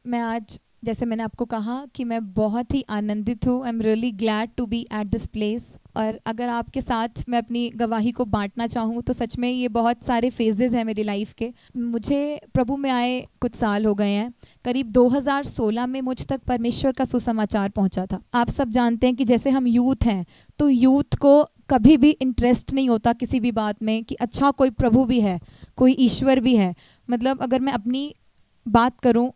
मैं आज, जैसे मैंने आपको कहा कि मैं बहुत ही आनंदित हूँ। I am really glad to be at this place. और अगर आपके साथ मैं अपनी गवाही को बांटना चाहूँ तो सच में ये बहुत सारे फेजेस हैं मेरी लाइफ के। मुझे प्रभु में आए कुछ साल हो गए हैं। करीब 2016 में मुझ तक परमेश्वर का सुसमाचार पहुँचा था। आप सब जानते हैं कि जैसे हम यूथ हैं तो यूथ को कभी भी इंटरेस्ट नहीं होता किसी भी बात में कि अच्छा कोई प्रभु भी है, कोई ईश्वर भी है। मतलब अगर मैं अपनी बात करूं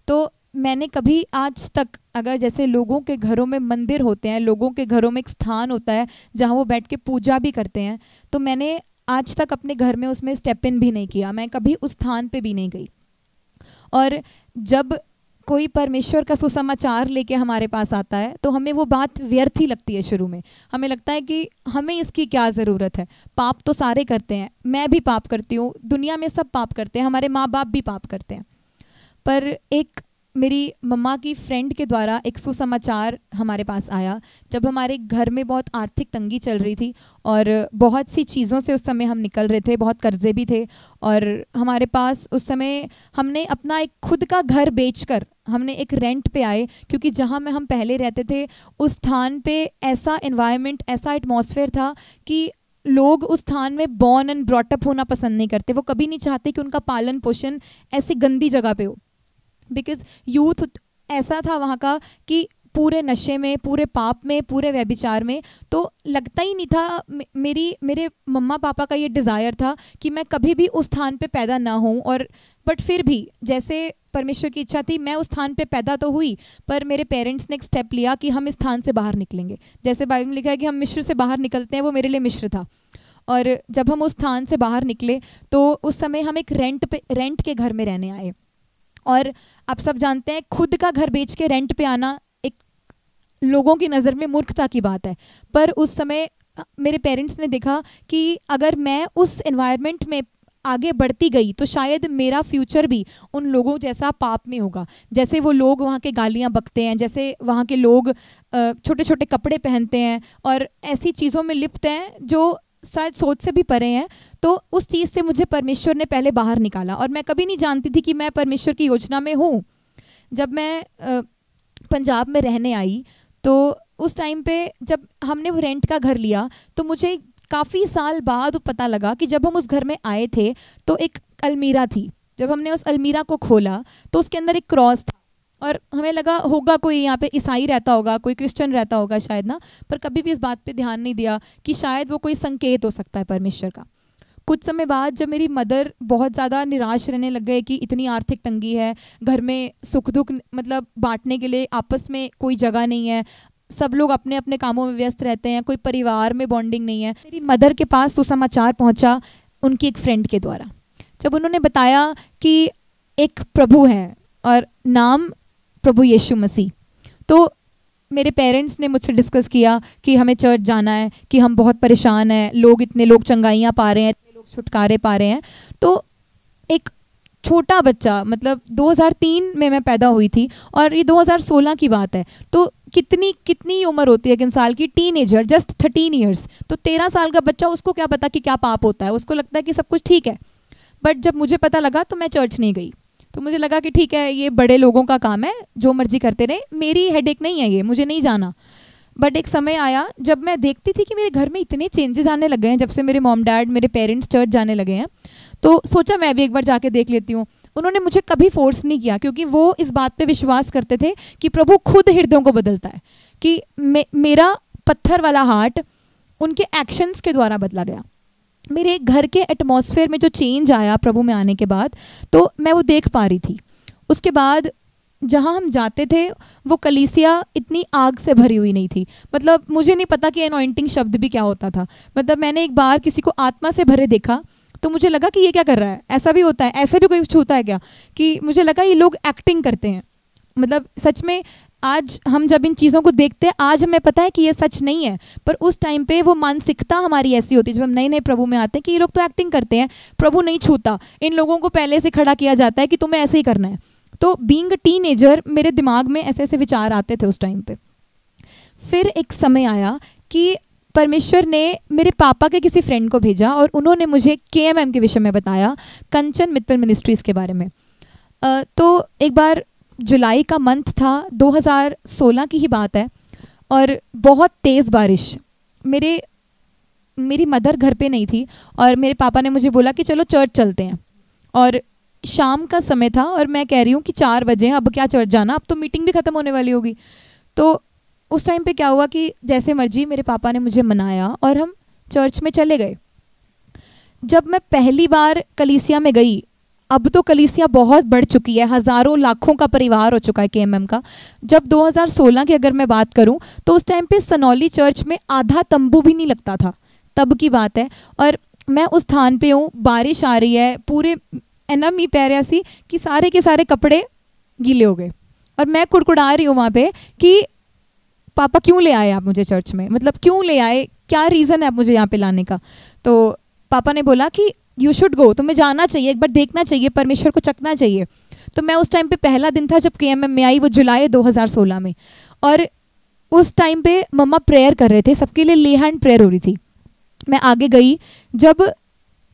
तो मैंने कभी आज तक, अगर जैसे लोगों के घरों में मंदिर होते हैं, लोगों के घरों में एक स्थान होता है जहां वो बैठ के पूजा भी करते हैं, तो मैंने आज तक अपने घर में उसमें स्टेप इन भी नहीं किया। मैं कभी उस स्थान पे भी नहीं गई। और जब कोई परमेश्वर का सुसमाचार लेके हमारे पास आता है तो हमें वो बात व्यर्थ ही लगती है। शुरू में हमें लगता है कि हमें इसकी क्या ज़रूरत है, पाप तो सारे करते हैं, मैं भी पाप करती हूँ, दुनिया में सब पाप करते हैं, हमारे माँ बाप भी पाप करते हैं। पर एक मेरी मम्मा की फ्रेंड के द्वारा एक सुसमाचार हमारे पास आया जब हमारे घर में बहुत आर्थिक तंगी चल रही थी और बहुत सी चीज़ों से उस समय हम निकल रहे थे, बहुत कर्जे भी थे। और हमारे पास उस समय हमने अपना एक खुद का घर बेचकर हमने एक रेंट पे आए, क्योंकि जहाँ में हम पहले रहते थे उस स्थान पे ऐसा एनवायरनमेंट, ऐसा एटमॉस्फेयर था कि लोग उस स्थान में बॉर्न एंड ब्रॉटअप होना पसंद नहीं करते। वो कभी नहीं चाहते कि उनका पालन पोषण ऐसी गंदी जगह पे हो। बिकॉज यूथ ऐसा था वहाँ का कि पूरे नशे में, पूरे पाप में, पूरे व्यभिचार में। तो लगता ही नहीं था, मेरे मम्मा पापा का ये डिज़ायर था कि मैं कभी भी उस स्थान पे पैदा ना हूँ। और बट फिर भी जैसे परमेश्वर की इच्छा थी, मैं उस स्थान पे पैदा तो हुई, पर मेरे पेरेंट्स ने एक स्टेप लिया कि हम इस स्थान से बाहर निकलेंगे। जैसे बाइबल में लिखा है कि हम मिस्र से बाहर निकलते हैं, वो मेरे लिए मिस्र था। और जब हम उस स्थान से बाहर निकले तो उस समय हम एक रेंट के घर में रहने आए। और आप सब जानते हैं खुद का घर बेच के रेंट पे आना एक लोगों की नज़र में मूर्खता की बात है। पर उस समय मेरे पेरेंट्स ने देखा कि अगर मैं उस एनवायरनमेंट में आगे बढ़ती गई तो शायद मेरा फ्यूचर भी उन लोगों जैसा पाप में होगा। जैसे वो लोग वहाँ के गालियाँ बकते हैं, जैसे वहाँ के लोग छोटे छोटे कपड़े पहनते हैं और ऐसी चीज़ों में लिप्त हैं जो शायद सोच से भी परे हैं। तो उस चीज़ से मुझे परमेश्वर ने पहले बाहर निकाला और मैं कभी नहीं जानती थी कि मैं परमेश्वर की योजना में हूँ। जब मैं पंजाब में रहने आई तो उस टाइम पे जब हमने वो रेंट का घर लिया तो मुझे काफ़ी साल बाद पता लगा कि जब हम उस घर में आए थे तो एक अलमीरा थी। जब हमने उस अलमीरा को खोला तो उसके अंदर एक क्रॉस था और हमें लगा होगा कोई यहाँ पे ईसाई रहता होगा, कोई क्रिश्चियन रहता होगा शायद ना, पर कभी भी इस बात पे ध्यान नहीं दिया कि शायद वो कोई संकेत हो सकता है परमेश्वर का। कुछ समय बाद जब मेरी मदर बहुत ज़्यादा निराश रहने लग गए कि इतनी आर्थिक तंगी है, घर में सुख दुख मतलब बांटने के लिए आपस में कोई जगह नहीं है, सब लोग अपने अपने कामों में व्यस्त रहते हैं, कोई परिवार में बॉन्डिंग नहीं है। मेरी मदर के पास सुसमाचार पहुंचा उनकी एक फ्रेंड के द्वारा। जब उन्होंने बताया कि एक प्रभु है और नाम प्रभु यीशु मसीह, तो मेरे पेरेंट्स ने मुझसे डिस्कस किया कि हमें चर्च जाना है, कि हम बहुत परेशान हैं, इतने लोग चंगाइयाँ पा रहे हैं, इतने लोग छुटकारे पा रहे हैं। तो एक छोटा बच्चा, मतलब 2003 में मैं पैदा हुई थी और ये 2016 की बात है, तो कितनी उम्र होती है एक इंसान की, टीनेजर, जस्ट 13 ईयर्स। तो 13 साल का बच्चा, उसको क्या पता कि क्या पाप होता है, उसको लगता है कि सब कुछ ठीक है। बट जब मुझे पता लगा तो मैं चर्च नहीं गई। तो मुझे लगा कि ठीक है, ये बड़े लोगों का काम है, जो मर्जी करते रहे, मेरी हेडेक नहीं है ये, मुझे नहीं जाना। बट एक समय आया जब मैं देखती थी कि मेरे घर में इतने चेंजेस आने लगे हैं जब से मेरे मॉम डैड, मेरे पेरेंट्स चर्च जाने लगे हैं। तो सोचा मैं भी एक बार जाके देख लेती हूँ। उन्होंने मुझे कभी फोर्स नहीं किया, क्योंकि वो इस बात पे विश्वास करते थे कि प्रभु खुद हृदयों को बदलता है, कि मेरा पत्थर वाला हार्ट उनके एक्शंस के द्वारा बदला गया। मेरे घर के एटमॉस्फेयर में जो चेंज आया प्रभु में आने के बाद, तो मैं वो देख पा रही थी। उसके बाद जहाँ हम जाते थे वो कलीसिया इतनी आग से भरी हुई नहीं थी। मतलब मुझे नहीं पता कि अनॉइंटिंग शब्द भी क्या होता था। मतलब मैंने एक बार किसी को आत्मा से भरे देखा तो मुझे लगा कि ये क्या कर रहा है, ऐसा भी होता है, ऐसे भी कोई छूता है क्या, कि मुझे लगा ये लोग एक्टिंग करते हैं। मतलब सच में आज हम जब इन चीज़ों को देखते हैं, आज हमें पता है कि ये सच नहीं है, पर उस टाइम पे वो मानसिकता हमारी ऐसी होती है जब हम नए नए प्रभु में आते हैं कि ये लोग तो एक्टिंग करते हैं, प्रभु नहीं छूता, इन लोगों को पहले से खड़ा किया जाता है कि तुम्हें ऐसे ही करना है। तो बीइंग अ टीनेजर मेरे दिमाग में ऐसे ऐसे विचार आते थे उस टाइम पे। फिर एक समय आया कि परमेश्वर ने मेरे पापा के किसी फ्रेंड को भेजा और उन्होंने मुझे KMM के विषय में बताया, कंचन मित्तल मिनिस्ट्रीज़ के बारे में। तो एक बार जुलाई का मंथ था, 2016 की ही बात है, और बहुत तेज़ बारिश। मेरी मदर घर पे नहीं थी और मेरे पापा ने मुझे बोला कि चलो चर्च चलते हैं, और शाम का समय था और मैं कह रही हूँ कि 4 बजे हैं, अब क्या चर्च जाना, अब तो मीटिंग भी ख़त्म होने वाली होगी। तो उस टाइम पे क्या हुआ कि जैसे मर्जी मेरे पापा ने मुझे मनाया और हम चर्च में चले गए। जब मैं पहली बार कलीसिया में गई, अब तो कलीसिया बहुत बढ़ चुकी है, हज़ारों लाखों का परिवार हो चुका है KMM का। जब 2016 की अगर मैं बात करूं तो उस टाइम पे सनौली चर्च में आधा तंबू भी नहीं लगता था, तब की बात है। और मैं उस स्थान पे हूँ, बारिश आ रही है, पूरे मी पैर ऐसी कि सारे के सारे कपड़े गीले हो गए, और मैं कुड़कुड़ा रही हूँ वहाँ पे कि पापा क्यों ले आए आप मुझे चर्च में, मतलब क्यों ले आए, क्या रीज़न है आप मुझे यहाँ पे लाने का। तो पापा ने बोला कि यू शुड गो, तुम्हें जाना चाहिए, एक बार देखना चाहिए, परमेश्वर को चखना चाहिए। तो मैं उस टाइम पे पहला दिन था जब KMM में आई, वो जुलाई 2016 में, और उस टाइम पे मम्मा प्रेयर कर रहे थे, सबके लिए ले हैंड प्रेयर हो रही थी। मैं आगे गई, जब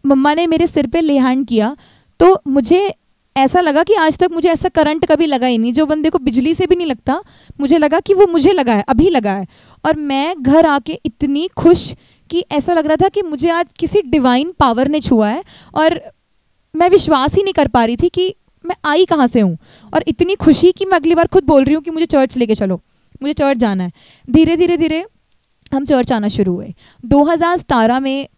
मम्मा ने मेरे सिर पे ले हैंड किया तो मुझे ऐसा लगा कि आज तक मुझे ऐसा करंट कभी लगा ही नहीं, जो बंदे को बिजली से भी नहीं लगता, मुझे लगा कि वो मुझे लगा है, अभी लगा है। और मैं घर आके इतनी खुश कि ऐसा लग रहा था कि मुझे आज किसी डिवाइन पावर ने छुआ है, और मैं विश्वास ही नहीं कर पा रही थी कि मैं आई कहाँ से हूँ, और इतनी खुशी कि मैं अगली बार खुद बोल रही हूँ कि मुझे चर्च लेके चलो, मुझे चर्च जाना है। धीरे धीरे धीरे हम चर्च आना शुरू हुए। 2017 में,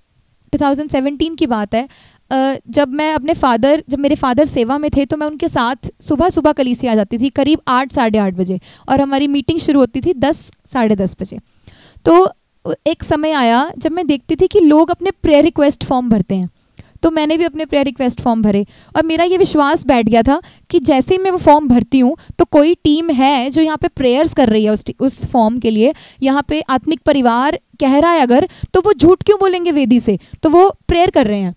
2017 की बात है, जब मेरे फादर सेवा में थे तो मैं उनके साथ सुबह सुबह कलीसिया आ जाती थी, करीब 8 साढ़े 8 बजे, और हमारी मीटिंग शुरू होती थी 10 साढ़े 10 बजे। तो एक समय आया जब मैं देखती थी कि लोग अपने प्रेयर रिक्वेस्ट फॉर्म भरते हैं, तो मैंने भी अपने प्रेयर रिक्वेस्ट फॉर्म भरे, और मेरा ये विश्वास बैठ गया था कि जैसे ही मैं वो फॉर्म भरती हूँ तो कोई टीम है जो यहाँ पे प्रेयर्स कर रही है उस फॉर्म के लिए, यहाँ पे आत्मिक परिवार कह रहा है अगर, तो वो झूठ क्यों बोलेंगे वेदी से, तो वो प्रेयर कर रहे हैं।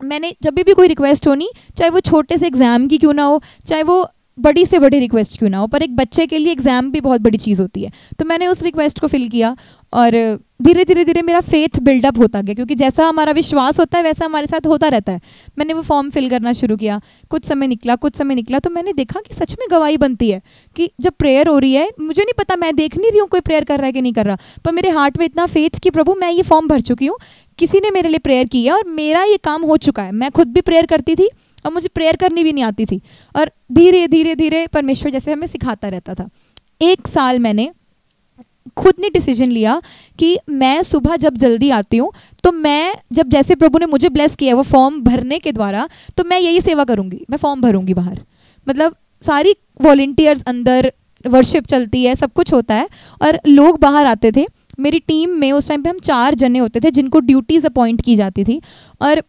मैंने जब भी कोई रिक्वेस्ट होनी, चाहे वो छोटे से एग्ज़ाम की क्यों ना हो, चाहे वो बड़ी से बड़ी रिक्वेस्ट क्यों ना हो, पर एक बच्चे के लिए एग्ज़ाम भी बहुत बड़ी चीज़ होती है, तो मैंने उस रिक्वेस्ट को फिल किया, और धीरे धीरे धीरे मेरा फेथ बिल्डअप होता गया, क्योंकि जैसा हमारा विश्वास होता है वैसा हमारे साथ होता रहता है। मैंने वो फॉर्म फिल करना शुरू किया, कुछ समय निकला तो मैंने देखा कि सच में गवाही बनती है कि जब प्रेयर हो रही है, मुझे नहीं पता, मैं देख नहीं रही हूँ कोई प्रेयर कर रहा है कि नहीं कर रहा, पर मेरे हार्ट में इतना फेथ कि प्रभु मैं ये फॉर्म भर चुकी हूँ, किसी ने मेरे लिए प्रेयर की है और मेरा ये काम हो चुका है। मैं खुद भी प्रेयर करती थी और मुझे प्रेयर करनी भी नहीं आती थी, और धीरे धीरे धीरे परमेश्वर जैसे हमें सिखाता रहता था। 1 साल मैंने खुद ने डिसीजन लिया कि मैं सुबह जब जल्दी आती हूँ तो मैं जब जैसे प्रभु ने मुझे ब्लेस किया वो फॉर्म भरने के द्वारा, तो मैं यही सेवा करूँगी, मैं फॉर्म भरूँगी बाहर, मतलब सारी वॉलंटियर्स अंदर, वर्शिप चलती है, सब कुछ होता है, और लोग बाहर आते थे। मेरी टीम में उस टाइम पे हम 4 जने होते थे जिनको ड्यूटीज़ अपॉइंट की जाती थी, और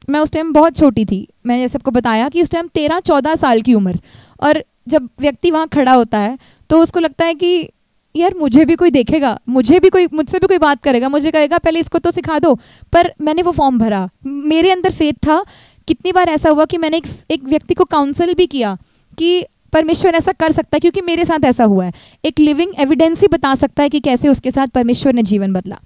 मैं उस टाइम बहुत छोटी थी, मैंने जैसे आपको बताया कि उस टाइम 13-14 साल की उम्र, और जब व्यक्ति वहाँ खड़ा होता है तो उसको लगता है कि यार मुझे भी कोई देखेगा, मुझसे भी कोई बात करेगा, मुझे कहेगा पहले इसको तो सिखा दो। पर मैंने वो फॉर्म भरा, मेरे अंदर फेथ था। कितनी बार ऐसा हुआ कि मैंने एक व्यक्ति को काउंसल भी किया कि परमेश्वर ऐसा कर सकता है, क्योंकि मेरे साथ ऐसा हुआ है, एक लिविंग एविडेंस ही बता सकता है कि कैसे उसके साथ परमेश्वर ने जीवन बदला।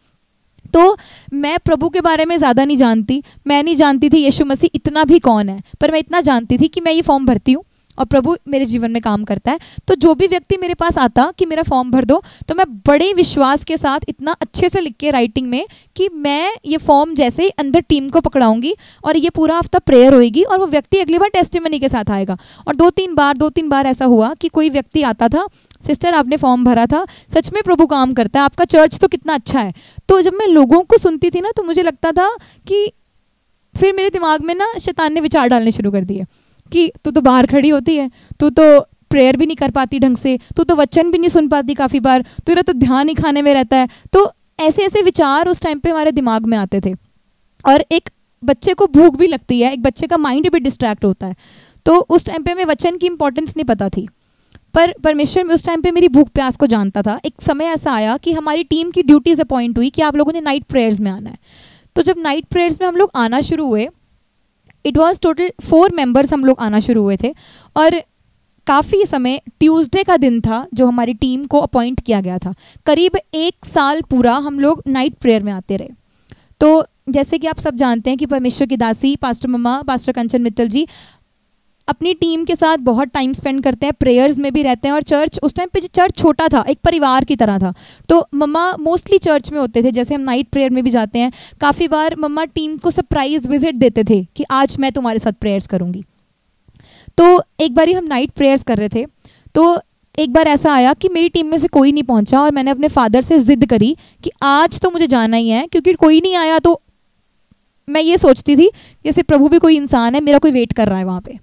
तो मैं प्रभु के बारे में ज़्यादा नहीं जानती, मैं नहीं जानती थी यीशु मसीह इतना भी कौन है, पर मैं इतना जानती थी कि मैं ये फॉर्म भरती हूँ और प्रभु मेरे जीवन में काम करता है। तो जो भी व्यक्ति मेरे पास आता कि मेरा फॉर्म भर दो, तो मैं बड़े विश्वास के साथ इतना अच्छे से लिख के राइटिंग में कि मैं ये फॉर्म जैसे ही अंदर टीम को पकड़ाऊंगी और ये पूरा हफ्ता प्रेयर होएगी और वो व्यक्ति अगली बार टेस्टिमनी के साथ आएगा। और 2-3 बार ऐसा हुआ कि कोई व्यक्ति आता था, सिस्टर आपने फॉर्म भरा था, सच में प्रभु काम करता है, आपका चर्च तो कितना अच्छा है। तो जब मैं लोगों को सुनती थी ना, तो मुझे लगता था कि फिर मेरे दिमाग में ना शैतान ने विचार डालने शुरू कर दिए कि तू तो बाहर खड़ी होती है, तू तो प्रेयर भी नहीं कर पाती ढंग से, तू तो वचन भी नहीं सुन पाती काफ़ी बार, तेरा तो ध्यान ही खाने में रहता है। तो ऐसे ऐसे विचार उस टाइम पे हमारे दिमाग में आते थे। और एक बच्चे को भूख भी लगती है, एक बच्चे का माइंड भी डिस्ट्रैक्ट होता है। तो उस टाइम पे हमें वचन की इंपॉर्टेंस नहीं पता थी, पर परमेश्वर उस टाइम पे मेरी भूख प्यास को जानता था। एक समय ऐसा आया कि हमारी टीम की ड्यूटीज़ अपॉइंट हुई कि आप लोगों ने नाइट प्रेयर्स में आना है। तो जब नाइट प्रेयर्स में हम लोग आना शुरू हुए, इट वॉज टोटल 4 मेंबर्स हम लोग आना शुरू हुए थे। और काफ़ी समय, ट्यूसडे का दिन था जो हमारी टीम को अपॉइंट किया गया था। करीब 1 साल पूरा हम लोग नाइट प्रेयर में आते रहे। तो जैसे कि आप सब जानते हैं कि परमेश्वर की दासी पास्टर मम्मा, पास्टर कंचन मित्तल जी अपनी टीम के साथ बहुत टाइम स्पेंड करते हैं, प्रेयर्स में भी रहते हैं, और चर्च उस टाइम पे चर्च छोटा था, एक परिवार की तरह था। तो मम्मा मोस्टली चर्च में होते थे, जैसे हम नाइट प्रेयर में भी जाते हैं, काफ़ी बार मम्मा टीम को सरप्राइज़ विजिट देते थे कि आज मैं तुम्हारे साथ प्रेयर्स करूँगी। तो एक बार हम नाइट प्रेयर्स कर रहे थे, तो एक बार ऐसा आया कि मेरी टीम में से कोई नहीं पहुंचा, और मैंने अपने फादर से ज़िद करी कि आज तो मुझे जाना ही है, क्योंकि कोई नहीं आया। तो मैं ये सोचती थी जैसे प्रभु भी कोई इंसान है, मेरा कोई वेट कर रहा है वहाँ पे।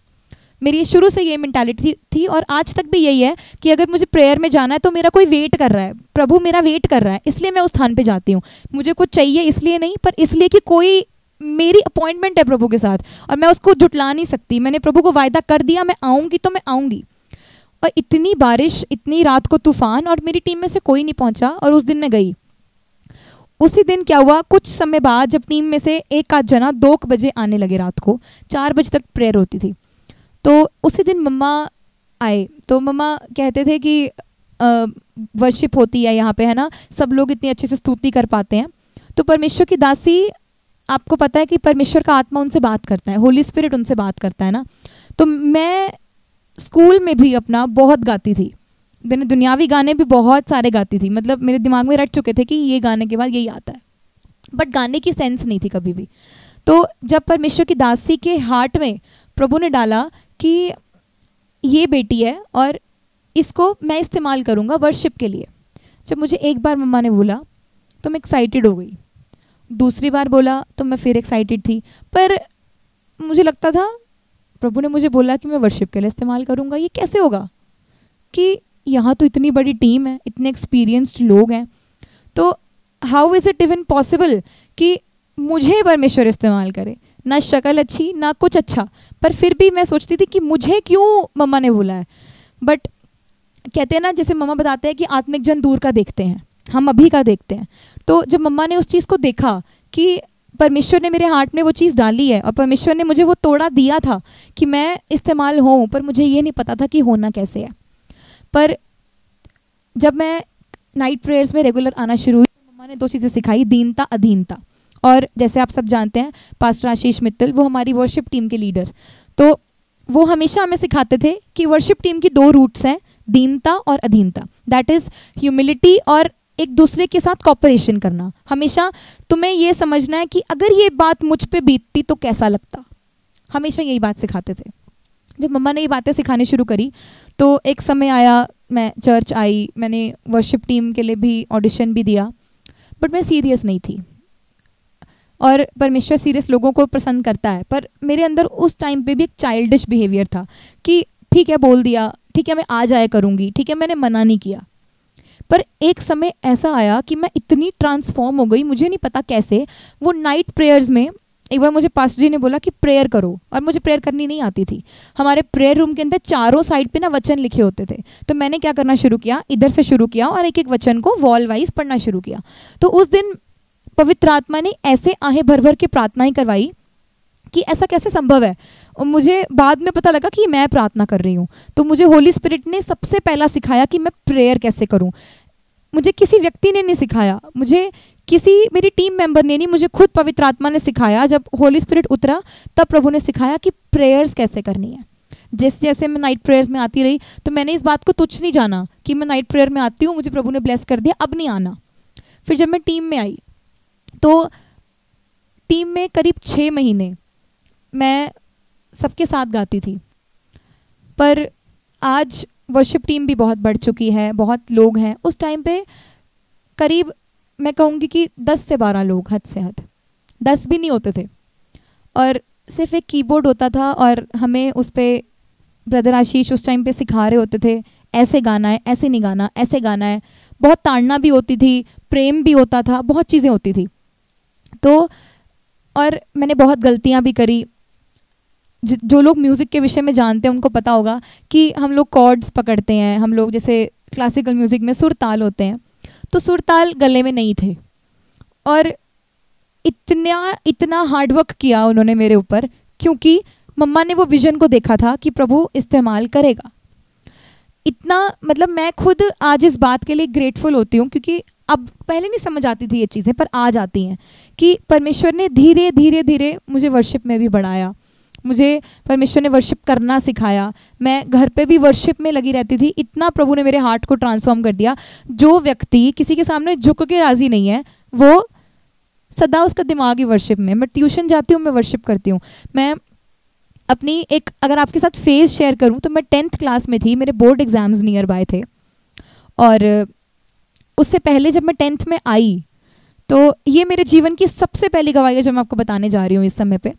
मेरी शुरू से ये मेंटालिटी थी और आज तक भी यही है कि अगर मुझे प्रेयर में जाना है तो मेरा कोई वेट कर रहा है, प्रभु मेरा वेट कर रहा है, इसलिए मैं उस स्थान पे जाती हूँ। मुझे कुछ चाहिए इसलिए नहीं, पर इसलिए कि कोई मेरी अपॉइंटमेंट है प्रभु के साथ और मैं उसको जुटला नहीं सकती। मैंने प्रभु को वायदा कर दिया मैं आऊँगी तो मैं आऊँगी। और इतनी बारिश, इतनी रात को तूफान, और मेरी टीम में से कोई नहीं पहुँचा, और उस दिन मैं गई। उसी दिन क्या हुआ, कुछ समय बाद जब टीम में से एक आध जना 2 बजे आने लगे, रात को 4 बजे तक प्रेयर होती थी, तो उसी दिन मम्मा आए। तो मम्मा कहते थे कि वर्शिप होती है यहाँ पे, है ना, सब लोग इतनी अच्छे से स्तुति कर पाते हैं। तो परमेश्वर की दासी, आपको पता है कि परमेश्वर का आत्मा उनसे बात करता है, होली स्पिरिट उनसे बात करता है ना। तो मैं स्कूल में भी अपना बहुत गाती थी, मैंने दुनियावी गाने भी बहुत सारे गाती थी, मतलब मेरे दिमाग में रट चुके थे कि ये गाने के बाद यही आता है, बट गाने की सेंस नहीं थी कभी भी। तो जब परमेश्वर की दासी के हार्ट में प्रभु ने डाला कि ये बेटी है और इसको मैं इस्तेमाल करूँगा वर्शिप के लिए, जब मुझे एक बार मम्मा ने बोला तो मैं एक्साइटेड हो गई, दूसरी बार बोला तो मैं फिर एक्साइटेड थी, पर मुझे लगता था प्रभु ने मुझे बोला कि मैं वर्शिप के लिए इस्तेमाल करूँगा, ये कैसे होगा कि यहाँ तो इतनी बड़ी टीम है, इतने एक्सपीरियंस्ड लोग हैं, तो how is it even possible कि मुझे परमेश्वर इस्तेमाल करे। ना शक्ल अच्छी ना कुछ अच्छा, पर फिर भी मैं सोचती थी कि मुझे क्यों मम्मा ने बोला है। बट कहते हैं ना, जैसे मम्मा बताते हैं कि आत्मिक जन दूर का देखते हैं, हम अभी का देखते हैं। तो जब मम्मा ने उस चीज़ को देखा कि परमेश्वर ने मेरे हार्ट में वो चीज़ डाली है और परमेश्वर ने मुझे वो तोड़ा दिया था कि मैं इस्तेमाल होऊं, पर मुझे ये नहीं पता था कि होना कैसे है। पर जब मैं नाइट प्रेयर्स में रेगुलर आना शुरू हुई तो मम्मा ने 2 चीज़ें सिखाई, दीनता अधीनता। और जैसे आप सब जानते हैं पास्टर आशीष मित्तल, वो हमारी वर्शिप टीम के लीडर, तो वो हमेशा हमें सिखाते थे कि वर्शिप टीम की 2 रूट्स हैं, दीनता और अधीनता, दैट इज़ ह्यूमिलिटी और एक दूसरे के साथ कॉपरेशन करना। हमेशा तुम्हें ये समझना है कि अगर ये बात मुझ पे बीतती तो कैसा लगता, हमेशा यही बात सिखाते थे। जब मम्मा ने ये बातें सिखानी शुरू करी तो एक समय आया, मैं चर्च आई, मैंने वर्शिप टीम के लिए भी ऑडिशन भी दिया, बट मैं सीरियस नहीं थी। और परमेश्वर सीरियस लोगों को पसंद करता है, पर मेरे अंदर उस टाइम पे भी एक चाइल्डिश बिहेवियर था कि ठीक है बोल दिया, ठीक है मैं आ जाया करूँगी, ठीक है मैंने मना नहीं किया। पर एक समय ऐसा आया कि मैं इतनी ट्रांसफॉर्म हो गई, मुझे नहीं पता कैसे। वो नाइट प्रेयर्स में एक बार मुझे पास्टर जी ने बोला कि प्रेयर करो, और मुझे प्रेयर करनी नहीं आती थी। हमारे प्रेयर रूम के अंदर चारों साइड पे ना वचन लिखे होते थे, तो मैंने क्या करना शुरू किया, इधर से शुरू किया और एक एक वचन को वॉल वाइज पढ़ना शुरू किया। तो उस दिन पवित्र आत्मा ने ऐसे आहें भर भर के प्रार्थनाएं करवाई कि ऐसा कैसे संभव है। और मुझे बाद में पता लगा कि मैं प्रार्थना कर रही हूँ, तो मुझे होली स्पिरिट ने सबसे पहला सिखाया कि मैं प्रेयर कैसे करूँ। मुझे किसी व्यक्ति ने नहीं सिखाया, मुझे किसी मेरी टीम मेंबर ने नहीं, मुझे खुद पवित्र आत्मा ने सिखाया। जब होली स्पिरिट उतरा तब प्रभु ने सिखाया कि प्रेयर्स कैसे करनी है। जैसे जैसे मैं नाइट प्रेयर्स में आती रही तो मैंने इस बात को तुच्छ नहीं जाना कि मैं नाइट प्रेयर में आती हूँ, मुझे प्रभु ने ब्लेस कर दिया, अब नहीं आना। फिर जब मैं टीम में आई तो टीम में करीब 6 महीने मैं सबके साथ गाती थी, पर आज वर्शिप टीम भी बहुत बढ़ चुकी है, बहुत लोग हैं। उस टाइम पे करीब मैं कहूँगी कि 10 से 12 लोग, हद से हद 10 भी नहीं होते थे, और सिर्फ एक कीबोर्ड होता था और हमें उस पर ब्रदर आशीष उस टाइम पे सिखा रहे होते थे, ऐसे गाना है, ऐसे नहीं गाना, ऐसे गाना है। बहुत ताड़ना भी होती थी, प्रेम भी होता था, बहुत चीज़ें होती थी। तो और मैंने बहुत गलतियाँ भी करी। जो लोग म्यूज़िक के विषय में जानते हैं उनको पता होगा कि हम लोग कॉर्ड्स पकड़ते हैं, हम लोग जैसे क्लासिकल म्यूज़िक में सुर ताल होते हैं, तो सुर ताल गले में नहीं थे। और इतना हार्डवर्क किया उन्होंने मेरे ऊपर, क्योंकि मम्मा ने वो विजन को देखा था कि प्रभु इस्तेमाल करेगा। इतना मतलब मैं खुद आज इस बात के लिए ग्रेटफुल होती हूँ, क्योंकि अब पहले नहीं समझ आती थी ये चीज़ें, पर आज आती हैं कि परमेश्वर ने धीरे धीरे धीरे मुझे वर्शिप में भी बढ़ाया, मुझे परमेश्वर ने वर्शिप करना सिखाया, मैं घर पे भी वर्शिप में लगी रहती थी। इतना प्रभु ने मेरे हार्ट को ट्रांसफॉर्म कर दिया। जो व्यक्ति किसी के सामने झुक के राजी नहीं है, वो सदा उसका दिमाग ही वर्शिप में। मैं ट्यूशन जाती हूँ, मैं वर्शिप करती हूँ। मैं अपनी एक, अगर आपके साथ फेज शेयर करूँ तो मैं 10th क्लास में थी, मेरे बोर्ड एग्जाम्स नियर बाय थे, और उससे पहले जब मैं 10th में आई तो ये मेरे जीवन की सबसे पहली गवाही है जो मैं आपको बताने जा रही हूँ इस समय पे।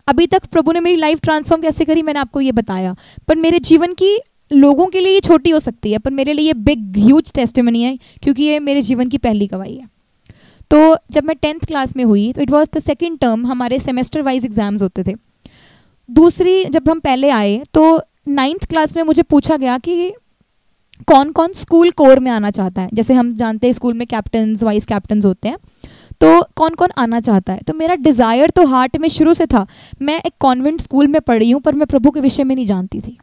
अभी तक प्रभु ने मेरी लाइफ ट्रांसफॉर्म कैसे करी मैंने आपको ये बताया, पर मेरे जीवन की लोगों के लिए ये छोटी हो सकती है, पर मेरे लिए ये बिग ह्यूज टेस्टिमनी है, क्योंकि ये मेरे जीवन की पहली गवाही है। तो जब मैं 10th क्लास में हुई तो it was the second term, हमारे सेमेस्टर वाइज एग्जाम्स होते थे। दूसरी जब हम पहले आए तो 9th क्लास में मुझे पूछा गया कि कौन कौन स्कूल कोर में आना चाहता है। जैसे हम जानते हैं स्कूल में कैप्टन्स वाइस कैप्टन्स होते हैं, तो कौन कौन आना चाहता है। तो मेरा डिज़ायर तो हार्ट में शुरू से था। मैं एक कॉन्वेंट स्कूल में पढ़ी हूँ, पर मैं प्रभु के विषय में नहीं जानती थी।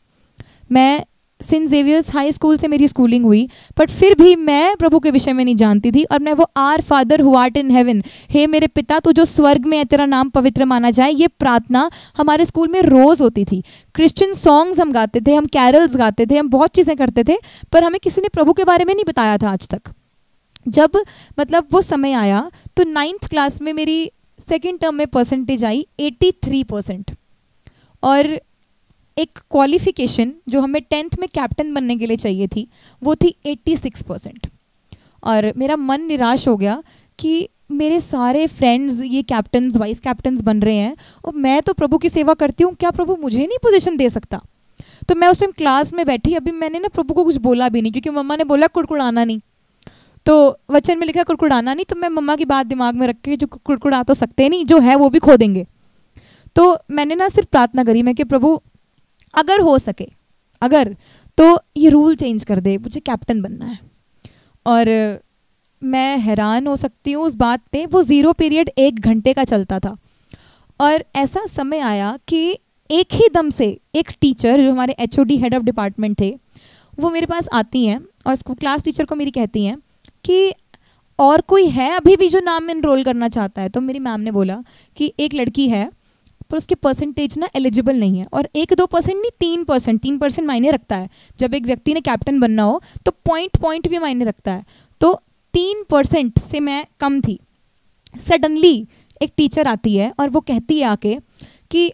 मैं सेंट जेवियर्स हाई स्कूल से मेरी स्कूलिंग हुई, बट फिर भी मैं प्रभु के विषय में नहीं जानती थी। और मैं वो our father who art in heaven, हे मेरे पिता तू जो स्वर्ग में है तेरा नाम पवित्र माना जाए, ये प्रार्थना हमारे स्कूल में रोज़ होती थी। क्रिश्चियन सॉन्ग्स हम गाते थे, हम कैरल्स गाते थे, हम बहुत चीज़ें करते थे, पर हमें किसी ने प्रभु के बारे में नहीं बताया था आज तक। जब मतलब वो समय आया तो 9th क्लास में मेरी सेकेंड टर्म में परसेंटेज आई 83%, और एक क्वालिफिकेशन जो हमें 10th में कैप्टन बनने के लिए चाहिए थी वो थी 86%। और मेरा मन निराश हो गया कि मेरे सारे फ्रेंड्स ये कैप्टन्स वाइस कैप्टन्स बन रहे हैं और मैं तो प्रभु की सेवा करती हूँ, क्या प्रभु मुझे नहीं पोजीशन दे सकता। तो मैं उस टाइम क्लास में बैठी, अभी मैंने ना प्रभु को कुछ बोला भी नहीं, क्योंकि मम्मा ने बोला कुड़कुड़ाना नहीं, तो वचन में लिखा कुड़कुड़ाना नहीं, तो मैं मम्मा की बात दिमाग में रख के जो कुड़कुड़ा तो सकते नहीं, जो है वो भी खो देंगे। तो मैंने ना सिर्फ प्रार्थना करी, मैं कि प्रभु अगर हो सके, अगर तो ये रूल चेंज कर दे, मुझे कैप्टन बनना है। और मैं हैरान हो सकती हूँ उस बात पे, वो 0 पीरियड 1 घंटे का चलता था, और ऐसा समय आया कि एक ही दम से एक टीचर जो हमारे HOD हेड ऑफ डिपार्टमेंट थे, वो मेरे पास आती हैं और क्लास टीचर को मेरी कहती हैं कि और कोई है अभी भी जो नाम एनरोल करना चाहता है। तो मेरी मैम ने बोला कि एक लड़की है, पर उसके परसेंटेज ना एलिजिबल नहीं है, और 1-2% नहीं 3% मायने रखता है। जब एक व्यक्ति ने कैप्टन बनना हो तो पॉइंट भी मायने रखता है। तो 3% से मैं कम थी। सडनली एक टीचर आती है और वो कहती है आके कि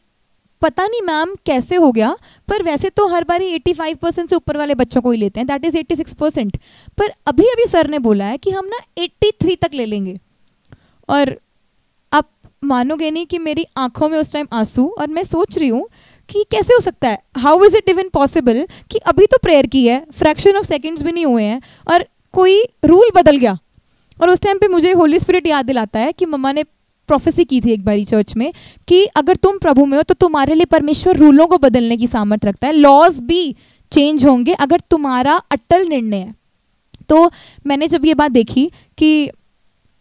पता नहीं मैम कैसे हो गया, पर वैसे तो हर बारी 85% से ऊपर वाले बच्चों को ही लेते हैं, दैट इज़ 86%, पर अभी अभी सर ने बोला है कि हम ना 83 तक ले लेंगे। और आप मानोगे नहीं कि मेरी आंखों में उस टाइम आंसू, और मैं सोच रही हूँ कि कैसे हो सकता है, how is it even possible कि अभी तो प्रेयर की है, फ्रैक्शन ऑफ सेकेंड्स भी नहीं हुए हैं और कोई रूल बदल गया। और उस टाइम पे मुझे होली स्पिरिट याद दिलाता है कि मम्मा ने प्रोफेसी की थी एक बारी चर्च में कि अगर तुम प्रभु में हो तो तुम्हारे लिए परमेश्वर रूलों को बदलने की सामर्थ रखता है, लॉज भी चेंज होंगे अगर तुम्हारा अटल निर्णय है। तो मैंने जब ये बात देखी कि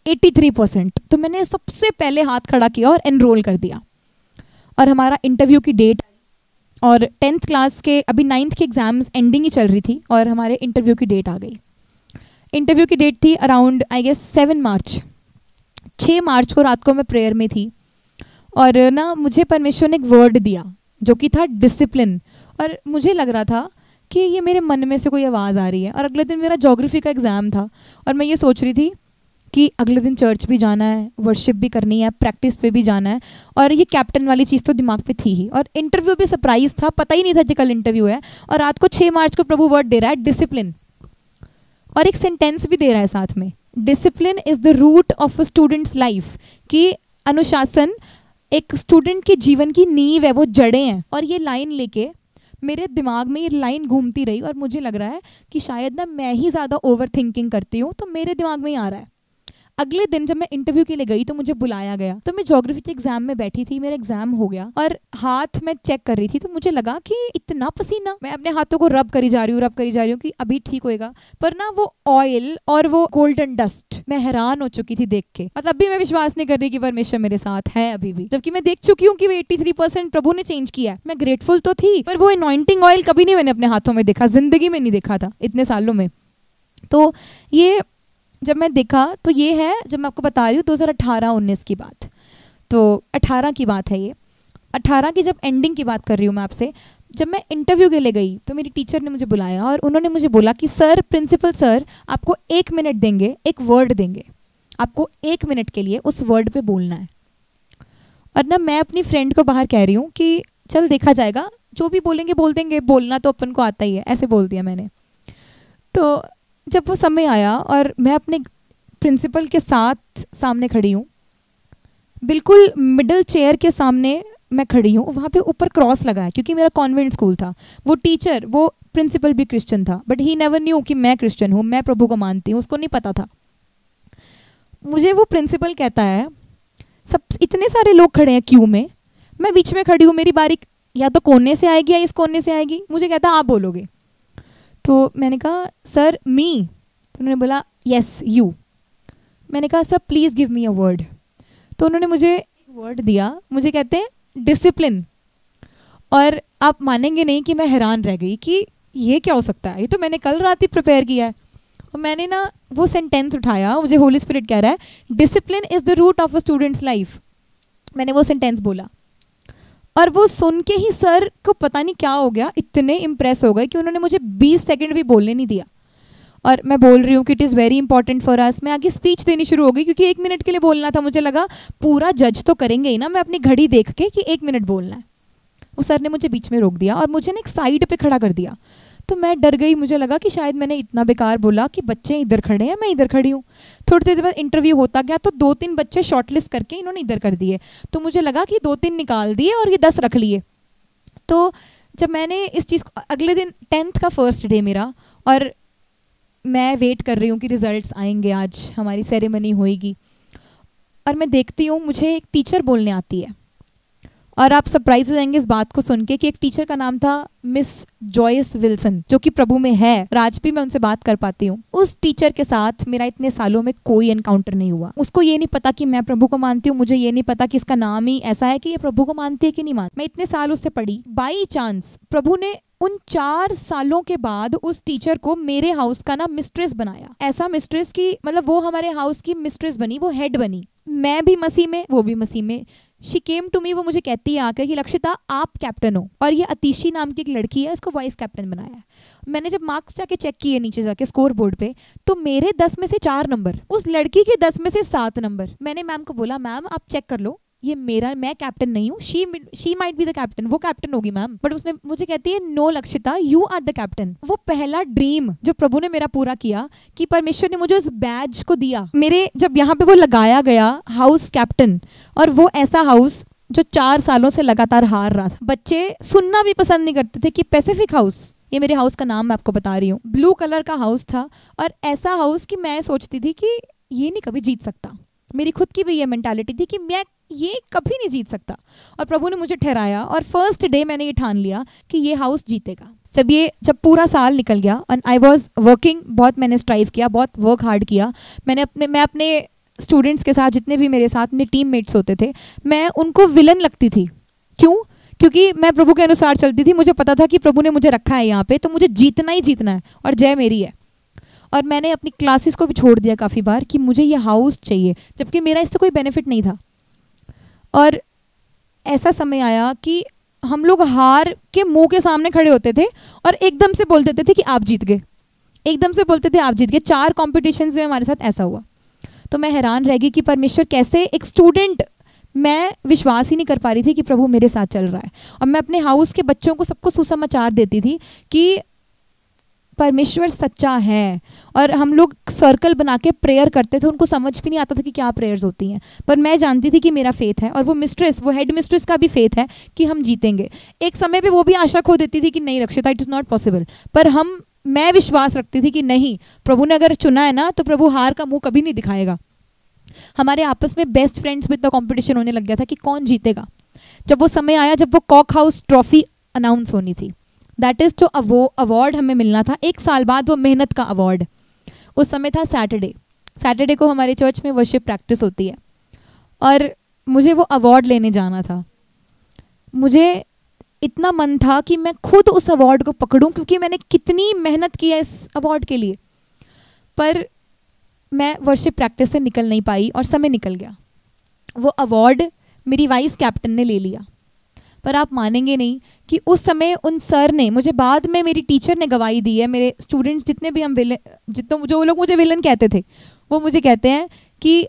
83%, तो मैंने सबसे पहले हाथ खड़ा किया और एनरोल कर दिया। और हमारा इंटरव्यू की डेट, और 10th क्लास के अभी 9th के एग्जाम्स एंडिंग ही चल रही थी और हमारे इंटरव्यू की डेट आ गई। इंटरव्यू की डेट थी अराउंड आई गेस 7 मार्च। 6 मार्च को रात को मैं प्रेयर में थी, और ना मुझे परमेश्वर ने एक वर्ड दिया जो कि था डिसिप्लिन। और मुझे लग रहा था कि ये मेरे मन में से कोई आवाज़ आ रही है। और अगले दिन मेरा ज्योग्राफी का एग्ज़ाम था, और मैं ये सोच रही थी कि अगले दिन चर्च भी जाना है, वर्शिप भी करनी है, प्रैक्टिस पे भी जाना है, और ये कैप्टन वाली चीज़ तो दिमाग पे थी ही। और इंटरव्यू भी सरप्राइज़ था, पता ही नहीं था कि कल इंटरव्यू है, और रात को 6 मार्च को प्रभु वर्ड दे रहा है डिसिप्लिन, और एक सेंटेंस भी दे रहा है साथ में, discipline is the root of a students life, कि अनुशासन एक स्टूडेंट के जीवन की नींव है, वो जड़ें हैं। और ये लाइन लेके मेरे दिमाग में ये लाइन घूमती रही, और मुझे लग रहा है कि शायद ना मैं ही ज़्यादा ओवर थिंकिंग करती हूँ, तो मेरे दिमाग में ही आ रहा है। अगले दिन जब मैं इंटरव्यू के लिए गई तो मुझे बुलाया गया, तो मैं ज्योग्राफी के एग्जाम में बैठी थी, मेरा एग्जाम हो गया, और हाथ में चेक कर रही थी, तो मुझे लगा कि इतना पसीना, मैं अपने हाथों को रब करी जा रही हूँ कि अभी ठीक होएगा, पर ना वो ऑयल और वो गोल्डन डस्ट, मैं हैरान हो चुकी थी देख के। और तब भी मैं विश्वास नहीं कर रही कि परमेश्वर मेरे साथ है अभी भी, जबकि मैं देख चुकी हूँ कि वो 83% प्रभु ने चेंज किया है। मैं ग्रेटफुल तो थी, पर वो अनॉइंटिंग ऑयल कभी नहीं मैंने अपने हाथों में देखा, जिंदगी में नहीं देखा था इतने सालों में। तो ये जब मैं देखा तो ये है, जब मैं आपको बता रही हूँ 2018-19 की बात, तो 18 की बात है ये। 18 की जब एंडिंग की बात कर रही हूँ मैं आपसे, जब मैं इंटरव्यू के लिए गई तो मेरी टीचर ने मुझे बुलाया और उन्होंने मुझे बोला कि सर, प्रिंसिपल सर आपको 1 मिनट देंगे, एक वर्ड देंगे, आपको 1 मिनट के लिए उस वर्ड पे बोलना है। और ना मैं अपनी फ्रेंड को बाहर कह रही हूँ कि चल देखा जाएगा, जो भी बोलेंगे बोल देंगे, बोलना तो अपन को आता ही है, ऐसे बोल दिया मैंने। तो जब वो समय आया और मैं अपने प्रिंसिपल के साथ सामने खड़ी हूँ, बिल्कुल मिडिल चेयर के सामने मैं खड़ी हूँ, वहाँ पे ऊपर क्रॉस लगा है क्योंकि मेरा कॉन्वेंट स्कूल था। वो टीचर, वो प्रिंसिपल भी क्रिश्चियन था, बट ही नेवर न्यू कि मैं क्रिश्चियन हूँ, मैं प्रभु को मानती हूँ, उसको नहीं पता था। मुझे वो प्रिंसिपल कहता है, सब इतने सारे लोग खड़े हैं क्यू में, मैं बीच में खड़ी हूँ, मेरी बारी या तो कोने से आएगी या इस कोने से आएगी, मुझे कहता आप बोलोगे। तो मैंने कहा सर मी, तो उन्होंने बोला यस यू। मैंने कहा sir please give me a word. तो उन्होंने मुझे वर्ड दिया, मुझे कहते हैं डिसिप्लिन। और आप मानेंगे नहीं कि मैं हैरान रह गई कि ये क्या हो सकता है, ये तो मैंने कल रात ही प्रिपेयर किया है। और मैंने ना वो सेंटेंस उठाया, मुझे होली स्पिरिट कह रहा है discipline is the root of a students life. मैंने वो सेंटेंस बोला और वो सुन के ही सर को पता नहीं क्या हो गया, इतने इम्प्रेस हो गए कि उन्होंने मुझे 20 सेकंड भी बोलने नहीं दिया। और मैं बोल रही हूँ कि it is very important for us. मैं आगे स्पीच देनी शुरू हो गई क्योंकि 1 मिनट के लिए बोलना था। मुझे लगा पूरा जज तो करेंगे ही ना, मैं अपनी घड़ी देख के कि 1 मिनट बोलना है। वो सर ने मुझे बीच में रोक दिया और मुझे ना एक साइड पे खड़ा कर दिया। तो मैं डर गई, मुझे लगा कि शायद मैंने इतना बेकार बोला कि बच्चे इधर खड़े हैं, मैं इधर खड़ी हूँ। थोड़ी देर बाद इंटरव्यू होता गया तो 2-3 बच्चे शॉर्टलिस्ट करके इन्होंने इधर कर दिए। तो मुझे लगा कि 2-3 निकाल दिए और ये 10 रख लिए। तो जब मैंने इस चीज़ को, अगले दिन 10th का फर्स्ट डे मेरा, और मैं वेट कर रही हूँ कि रिजल्ट्स आएंगे, आज हमारी सेरेमनी होएगी। और मैं देखती हूँ मुझे एक टीचर बोलने आती है, और आप सरप्राइज हो जाएंगे इस बात को सुन के कि एक टीचर का नाम था मिस जॉयस विल्सन, जो कि प्रभु में है। आज भी मैं उनसे बात कर पाती हूँ। उस टीचर के साथ मेरा इतने सालों में कोई एनकाउंटर नहीं हुआ। उसको ये नहीं पता कि मैं प्रभु को मानती हूँ, मुझे ये नहीं पता कि इसका नाम ही ऐसा है कि ये प्रभु को मानती है कि नहीं मानती। मैं इतने साल उससे पढ़ी, बाई चांस प्रभु ने उन 4 सालों के बाद उस टीचर को मेरे हाउस का ना मिस्ट्रेस बनाया। ऐसा मिस्ट्रेस की मतलब वो हमारे हाउस की मिस्ट्रेस बनी, वो हेड बनी। मैं भी मसीह में, वो भी मसीह में। शी केम टू मी, वो मुझे कहती है आकर कि लक्षिता आप कैप्टन हो, और ये अतिशी नाम की एक लड़की है, इसको वाइस कैप्टन बनाया है। मैंने जब मार्क्स जाके चेक किए नीचे जाके स्कोर बोर्ड पे, तो मेरे 10 में से 4 नंबर, उस लड़की के 10 में से 7 नंबर। मैंने मैम को बोला मैम आप चेक कर लो, ये मेरा, मैं कैप्टन नहीं हूँ, she might be the captain, वो कैप्टन होगी मैम। बट उसने मुझे कहती है no Lakshita, you are the captain. वो पहला ड्रीम जो प्रभु ने मेरा पूरा किया कि परमेश्वर ने मुझे उस बैज को दिया, मेरे जब यहाँ पे वो लगाया गया हाउस कैप्टन, और वो ऐसा हाउस जो 4 सालों से लगातार हार रहा था। बच्चे सुनना भी पसंद नहीं करते थे कि पैसिफिक हाउस, ये मेरे हाउस का नाम मैं आपको बता रही हूँ, ब्लू कलर का हाउस था। और ऐसा हाउस कि मैं सोचती थी कि ये नहीं कभी जीत सकता। मेरी खुद की भी ये मेंटालिटी थी कि मैं ये कभी नहीं जीत सकता, और प्रभु ने मुझे ठहराया। और फर्स्ट डे मैंने ये ठान लिया कि ये हाउस जीतेगा। जब पूरा साल निकल गया एंड आई वाज वर्किंग, बहुत मैंने स्ट्राइव किया, बहुत वर्क हार्ड किया। मैं अपने स्टूडेंट्स के साथ, जितने भी मेरे साथ में टीममेट्स होते थे, मैं उनको विलन लगती थी। क्यों? क्योंकि मैं प्रभु के अनुसार चलती थी। मुझे पता था कि प्रभु ने मुझे रखा है यहाँ पे, तो मुझे जीतना ही जीतना है और जय मेरी है। और मैंने अपनी क्लासेस को भी छोड़ दिया काफ़ी बार कि मुझे ये हाउस चाहिए, जबकि मेरा इससे कोई बेनिफिट नहीं था। और ऐसा समय आया कि हम लोग हार के मुंह के सामने खड़े होते थे और एकदम से बोल देते थे कि आप जीत गए, एकदम से बोलते थे आप जीत गए। 4 कॉम्पिटिशन्स में हमारे साथ ऐसा हुआ। तो मैं हैरान रह गई कि परमेश्वर कैसे, एक स्टूडेंट, मैं विश्वास ही नहीं कर पा रही थी कि प्रभु मेरे साथ चल रहा है। और मैं अपने हाउस के बच्चों को सबको सुसमाचार देती थी कि परमेश्वर सच्चा है। और हम लोग सर्कल बना के प्रेयर करते थे, उनको समझ भी नहीं आता था कि क्या प्रेयर्स होती हैं, पर मैं जानती थी कि मेरा फेथ है, और वो मिस्ट्रेस, वो हेड मिस्ट्रेस का भी फेथ है कि हम जीतेंगे। एक समय पे वो भी आशा खो देती थी कि नहीं रक्षिता, इट इज़ नॉट पॉसिबल, पर मैं विश्वास रखती थी कि नहीं, प्रभु ने अगर चुना है ना तो प्रभु हार का मुंह कभी नहीं दिखाएगा। हमारे आपस में बेस्ट फ्रेंड्स में इतना कॉम्पिटिशन होने लग गया था कि कौन जीतेगा। जब वो समय आया जब वो कॉक हाउस ट्रॉफी अनाउंस होनी थी, दैट इज़ जो अवार्ड हमें मिलना था 1 साल बाद, वो मेहनत का अवार्ड। उस समय था सैटरडे को हमारे चर्च में वर्शिप प्रैक्टिस होती है, और मुझे वो अवार्ड लेने जाना था। मुझे इतना मन था कि मैं खुद उस अवार्ड को पकड़ूं, क्योंकि मैंने कितनी मेहनत की है इस अवार्ड के लिए। पर मैं वर्शिप प्रैक्टिस से निकल नहीं पाई और समय निकल गया। वो अवार्ड मेरी वाइस कैप्टन ने ले लिया। पर आप मानेंगे नहीं कि उस समय उन सर ने मुझे, बाद में मेरी टीचर ने गवाही दी है, मेरे स्टूडेंट्स जितने भी हम विलन, जितने जो लोग मुझे विलन कहते थे, वो मुझे कहते हैं कि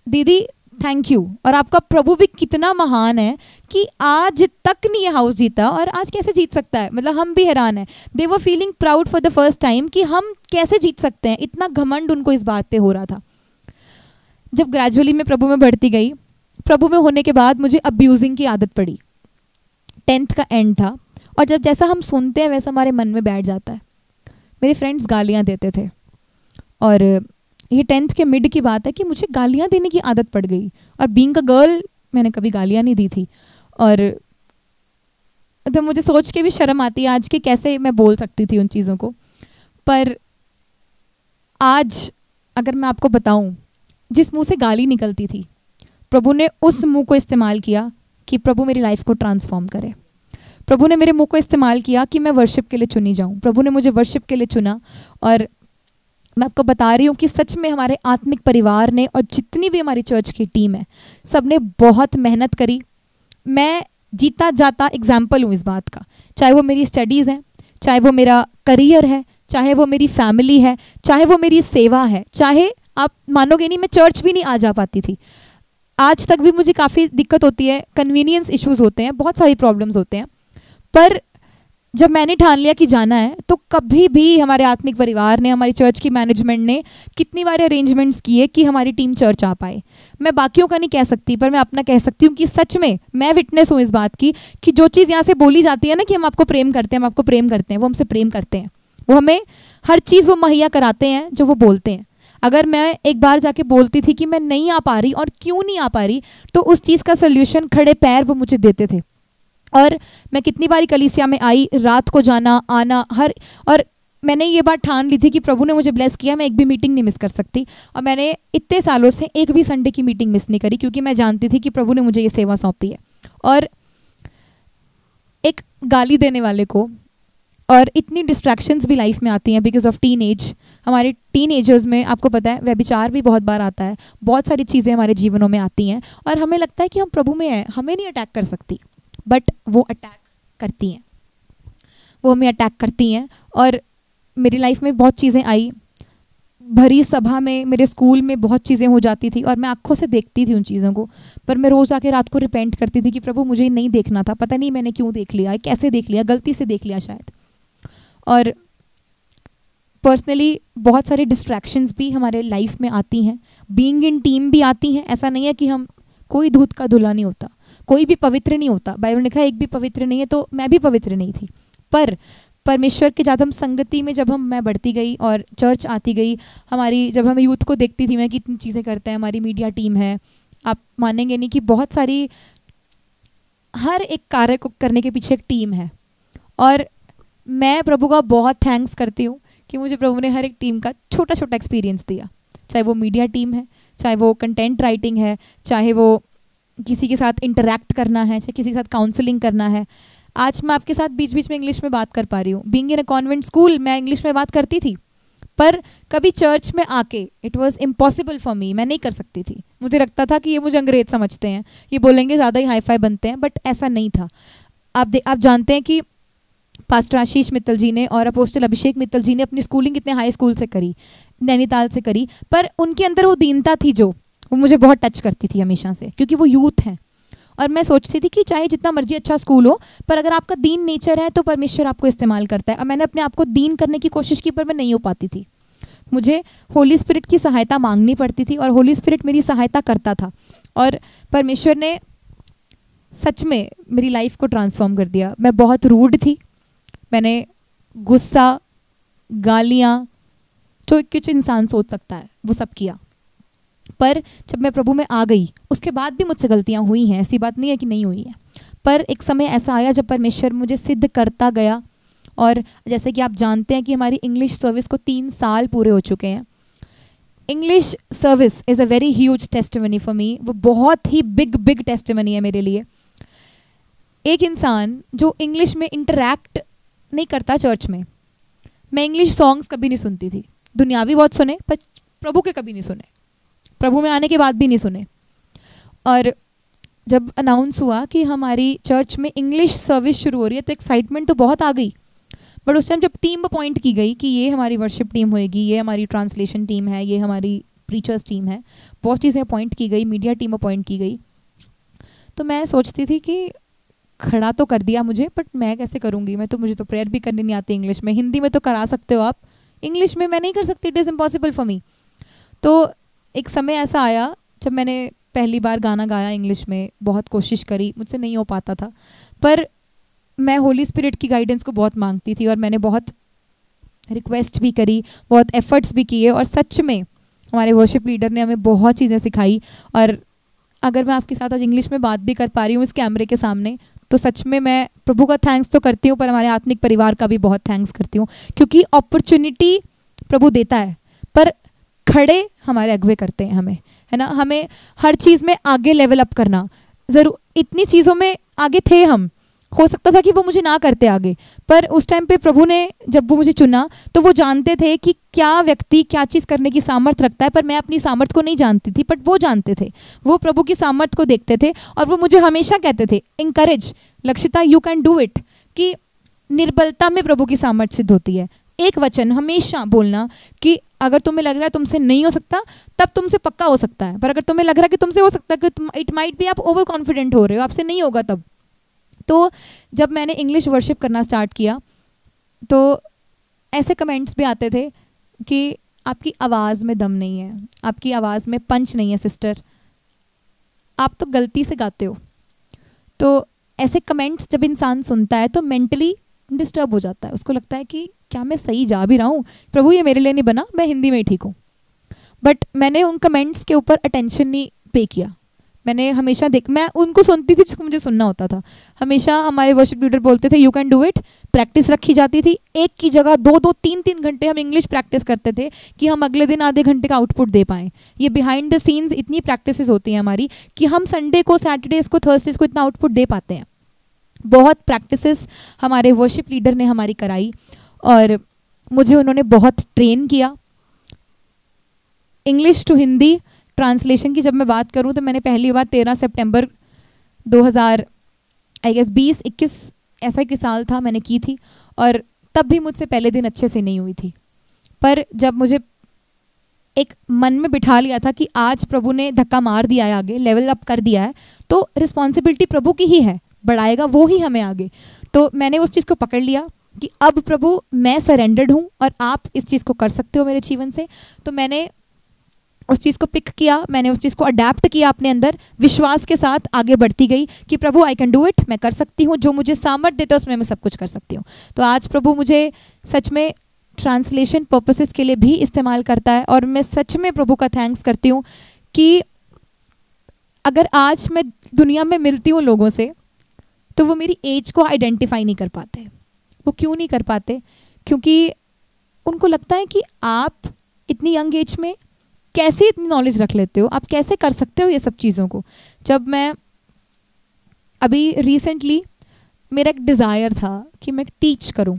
दीदी थैंक यू, और आपका प्रभु भी कितना महान है कि आज तक नहीं ये हाउस जीता और आज कैसे जीत सकता है। मतलब हम भी हैरान हैं। They were feeling proud for the first time कि हम कैसे जीत सकते हैं, इतना घमंड उनको इस बात पे हो रहा था। जब ग्रेजुअली मैं प्रभु में बढ़ती गई, प्रभु में होने के बाद मुझे अब्यूजिंग की आदत पड़ी। 10th का एंड था और जब जैसा हम सुनते हैं वैसा हमारे मन में बैठ जाता है। मेरे फ्रेंड्स गालियाँ देते थे और ये 10th के मिड की बात है कि मुझे गालियाँ देने की आदत पड़ गई। और बीइंग अ गर्ल मैंने कभी गालियाँ नहीं दी थी, और तो मुझे सोच के भी शर्म आती है आज कि कैसे मैं बोल सकती थी उन चीज़ों को। पर आज अगर मैं आपको बताऊं, जिस मुंह से गाली निकलती थी, प्रभु ने उस मुंह को इस्तेमाल किया कि प्रभु मेरी लाइफ को ट्रांसफॉर्म करे। प्रभु ने मेरे मुंह को इस्तेमाल किया कि मैं वर्शिप के लिए चुनी जाऊं। प्रभु ने मुझे वर्शिप के लिए चुना, और मैं आपको बता रही हूँ कि सच में हमारे आत्मिक परिवार ने और जितनी भी हमारी चर्च की टीम है, सब ने बहुत मेहनत करी। मैं जीता जाता एग्जाम्पल हूँ इस बात का। चाहे वो मेरी स्टडीज़ हैं, चाहे वो मेरा करियर है, चाहे वो मेरी फैमिली है, चाहे वो मेरी सेवा है, चाहे आप मानोगे नहीं मैं चर्च भी नहीं आ जा पाती थी। आज तक भी मुझे काफ़ी दिक्कत होती है, कन्वीनियंस इश्यूज़ होते हैं, बहुत सारी प्रॉब्लम्स होते हैं। पर जब मैंने ठान लिया कि जाना है, तो कभी भी हमारे आत्मिक परिवार ने, हमारी चर्च की मैनेजमेंट ने कितनी बार अरेंजमेंट्स किए कि हमारी टीम चर्च आ पाए। मैं बाकियों का नहीं कह सकती, पर मैं अपना कह सकती हूँ कि सच में मैं विटनेस हूँ इस बात की कि जो चीज़ यहाँ से बोली जाती है ना कि हम आपको प्रेम करते हैं, हम आपको प्रेम करते हैं, वो हमसे प्रेम करते हैं। वो हमें हर चीज़ वो मुहैया कराते हैं जो वो बोलते हैं। अगर मैं एक बार जाके बोलती थी कि मैं नहीं आ पा रही और क्यों नहीं आ पा रही, तो उस चीज़ का सल्यूशन खड़े पैर वो मुझे देते थे। और मैं कितनी बारी कलीसिया में आई, रात को जाना आना हर, और मैंने ये बात ठान ली थी कि प्रभु ने मुझे ब्लेस किया, मैं एक भी मीटिंग नहीं मिस कर सकती। और मैंने इतने सालों से एक भी संडे की मीटिंग मिस नहीं करी, क्योंकि मैं जानती थी कि प्रभु ने मुझे ये सेवा सौंपी है। और एक गाली देने वाले को, और इतनी डिस्ट्रैक्शंस भी लाइफ में आती हैं बिकॉज ऑफ टीनेज। हमारे टीनेजर्स में आपको पता है व्यभिचार भी बहुत बार आता है, बहुत सारी चीज़ें हमारे जीवनों में आती हैं, और हमें लगता है कि हम प्रभु में हैं, हमें नहीं अटैक कर सकती, बट वो अटैक करती हैं, वो हमें अटैक करती हैं। और मेरी लाइफ में बहुत चीज़ें आई, भरी सभा में, मेरे स्कूल में बहुत चीज़ें हो जाती थी और मैं आंखों से देखती थी उन चीज़ों को, पर मैं रोज़ आके रात को रिपेंट करती थी कि प्रभु मुझे नहीं देखना था, पता नहीं मैंने क्यों देख लिया, कैसे देख लिया, गलती से देख लिया शायद। और पर्सनली बहुत सारी डिस्ट्रैक्शंस भी हमारे लाइफ में आती हैं, बीइंग इन टीम भी आती हैं। ऐसा नहीं है कि हम, कोई दूध का धुला नहीं होता, कोई भी पवित्र नहीं होता। बाइबल ने कहा एक भी पवित्र नहीं है, तो मैं भी पवित्र नहीं थी। पर परमेश्वर के ज़्यादा हम संगति में जब मैं बढ़ती गई और चर्च आती गई, हमारी जब हम यूथ को देखती थी मैं कितनी चीज़ें करते हैं, हमारी मीडिया टीम है, आप मानेंगे नहीं कि बहुत सारी, हर एक कार्य को करने के पीछे एक टीम है। और मैं प्रभु का बहुत थैंक्स करती हूँ कि मुझे प्रभु ने हर एक टीम का छोटा छोटा एक्सपीरियंस दिया, चाहे वो मीडिया टीम है, चाहे वो कंटेंट राइटिंग है, चाहे वो किसी के साथ इंटरैक्ट करना है, चाहे किसी के साथ काउंसलिंग करना है। आज मैं आपके साथ बीच बीच में इंग्लिश में बात कर पा रही हूँ। Being in a convent school मैं इंग्लिश में बात करती थी, पर कभी चर्च में आके it was impossible for me, मैं नहीं कर सकती थी। मुझे लगता था कि ये मुझे अंग्रेज समझते हैं, ये बोलेंगे ज़्यादा ही हाई फाई बनते हैं, बट ऐसा नहीं था। आप जानते हैं कि पास्टर आशीष मित्तल जी ने और अपोस्टल अभिषेक मित्तल जी ने अपनी स्कूलिंग कितने हाई स्कूल से करी, नैनीताल से करी, पर उनके अंदर वो दीनता थी जो वो मुझे बहुत टच करती थी हमेशा से, क्योंकि वो यूथ हैं। और मैं सोचती थी कि चाहे जितना मर्जी अच्छा स्कूल हो, पर अगर आपका दीन नेचर है तो परमेश्वर आपको इस्तेमाल करता है। और मैंने अपने आप को दीन करने की कोशिश की, पर मैं नहीं हो पाती थी। मुझे होली स्पिरिट की सहायता मांगनी पड़ती थी और होली स्पिरिट मेरी सहायता करता था। और परमेश्वर ने सच में मेरी लाइफ को ट्रांसफॉर्म कर दिया। मैं बहुत रूड थी, मैंने गुस्सा, गालियाँ, जो कुछ इंसान सोच सकता है वो सब किया। पर जब मैं प्रभु में आ गई, उसके बाद भी मुझसे गलतियाँ हुई हैं, ऐसी बात नहीं है कि नहीं हुई है। पर एक समय ऐसा आया जब परमेश्वर मुझे सिद्ध करता गया। और जैसे कि आप जानते हैं कि हमारी इंग्लिश सर्विस को 3 साल पूरे हो चुके हैं। English service is a very huge testimony for me. वो बहुत ही बिग टेस्टिमनी है मेरे लिए। एक इंसान जो इंग्लिश में इंटरैक्ट नहीं करता चर्च में, मैं इंग्लिश सॉन्ग्स कभी नहीं सुनती थी, दुनियावी बहुत सुने पर प्रभु के कभी नहीं सुने, प्रभु में आने के बाद भी नहीं सुने। और जब अनाउंस हुआ कि हमारी चर्च में इंग्लिश सर्विस शुरू हो रही है तो एक्साइटमेंट तो बहुत आ गई। बट उस टाइम जब टीम अपॉइंट की गई कि ये हमारी वर्शिप टीम होएगी, ये हमारी ट्रांसलेशन टीम है, ये हमारी प्रीचर्स टीम है, बहुत चीज़ें अपॉइंट की गई, मीडिया टीम अपॉइंट की गई, तो मैं सोचती थी कि खड़ा तो कर दिया मुझे, बट मैं कैसे करूँगी, मुझे तो प्रेयर भी करनी नहीं आती इंग्लिश में। हिंदी में तो करा सकते हो आप, इंग्लिश में मैं नहीं कर सकती, it is impossible for me. तो एक समय ऐसा आया जब मैंने पहली बार गाना गाया इंग्लिश में, बहुत कोशिश करी, मुझसे नहीं हो पाता था, पर मैं होली स्पिरिट की गाइडेंस को बहुत मांगती थी और मैंने बहुत रिक्वेस्ट भी करी, बहुत एफर्ट्स भी किए, और सच में हमारे वर्शिप लीडर ने हमें बहुत चीज़ें सिखाई। और अगर मैं आपके साथ आज इंग्लिश में बात भी कर पा रही हूँ इस कैमरे के सामने, तो सच में मैं प्रभु का थैंक्स तो करती हूँ, पर हमारे आत्मिक परिवार का भी बहुत थैंक्स करती हूँ, क्योंकि अपॉर्चुनिटी प्रभु देता है, पर खड़े हमारे अगुवे करते हैं हमें, है ना। हमें हर चीज़ में आगे लेवल अप करना ज़रूर, इतनी चीज़ों में आगे थे हम, हो सकता था कि वो मुझे ना करते आगे, पर उस टाइम पे प्रभु ने जब वो मुझे चुना तो वो जानते थे कि क्या व्यक्ति क्या चीज़ करने की सामर्थ्य रखता है, पर मैं अपनी सामर्थ्य को नहीं जानती थी, बट वो जानते थे, वो प्रभु की सामर्थ्य को देखते थे, और वो मुझे हमेशा कहते थे, encourage Lakshita, you can do it, कि निर्बलता में प्रभु की सामर्थ्य सिद्ध होती है। एक वचन हमेशा बोलना कि अगर तुम्हें लग रहा है तुमसे नहीं हो सकता, तब तुमसे पक्का हो सकता है, पर अगर तुम्हें लग रहा है कि तुमसे हो सकता है, कि इट माइट भी आप ओवर कॉन्फिडेंट हो रहे हो, आपसे नहीं होगा तब। तो जब मैंने इंग्लिश वर्शिप करना स्टार्ट किया तो ऐसे कमेंट्स भी आते थे कि आपकी आवाज़ में दम नहीं है, आपकी आवाज़ में पंच नहीं है सिस्टर, आप तो गलती से गाते हो। तो ऐसे कमेंट्स जब इंसान सुनता है तो मेंटली डिस्टर्ब हो जाता है, उसको लगता है कि क्या मैं सही जा भी रहा हूँ, प्रभु ये मेरे लिए नहीं बना, मैं हिंदी में ही ठीक हूँ। बट मैंने उन कमेंट्स के ऊपर अटेंशन नहीं पे किया, मैंने हमेशा मैं उनको सुनती थी जिसको मुझे सुनना होता था। हमेशा हमारे वर्शिप लीडर बोलते थे you can do it, practice रखी जाती थी, एक की जगह 2-2 3-3 घंटे हम इंग्लिश प्रैक्टिस करते थे कि हम अगले दिन आधे घंटे का आउटपुट दे पाएँ। ये बिहाइंड द सीन्स इतनी प्रैक्टिस होती हैं हमारी कि हम संडे को, सैटरडेज को, थर्सडेज को इतना आउटपुट दे पाते हैं। बहुत प्रैक्टिसेस हमारे वर्शिप लीडर ने हमारी कराई और मुझे उन्होंने बहुत ट्रेन किया। इंग्लिश टू हिंदी ट्रांसलेशन की जब मैं बात करूं तो मैंने पहली बार 13 सितंबर 2021 ऐसा कि साल था, मैंने की थी, और तब भी मुझसे पहले दिन अच्छे से नहीं हुई थी। पर जब मुझे एक मन में बिठा लिया था कि आज प्रभु ने धक्का मार दिया है, आगे लेवल अप कर दिया है, तो रिस्पॉन्सिबिलिटी प्रभु की ही है, बढ़ाएगा वो ही हमें आगे। तो मैंने उस चीज़ को पकड़ लिया कि अब प्रभु मैं सरेंडर्ड हूँ और आप इस चीज़ को कर सकते हो मेरे जीवन से। तो मैंने उस चीज़ को पिक किया, मैंने उस चीज़ को अडेप्ट किया अपने अंदर, विश्वास के साथ आगे बढ़ती गई कि प्रभु आई कैन डू इट, मैं कर सकती हूँ, जो मुझे सामर्थ्य देता है उसमें मैं सब कुछ कर सकती हूँ। तो आज प्रभु मुझे सच में ट्रांसलेशन पर्पसेस के लिए भी इस्तेमाल करता है और मैं सच में प्रभु का थैंक्स करती हूँ कि अगर आज मैं दुनिया में मिलती हूँ लोगों से तो वो मेरी एज को आइडेंटिफाई नहीं कर पाते। वो क्यों नहीं कर पाते? क्योंकि उनको लगता है कि आप इतनी यंग एज में कैसे इतनी नॉलेज रख लेते हो, आप कैसे कर सकते हो ये सब चीज़ों को। जब मैं अभी रिसेंटली, मेरा एक डिज़ायर था कि मैं टीच करूं,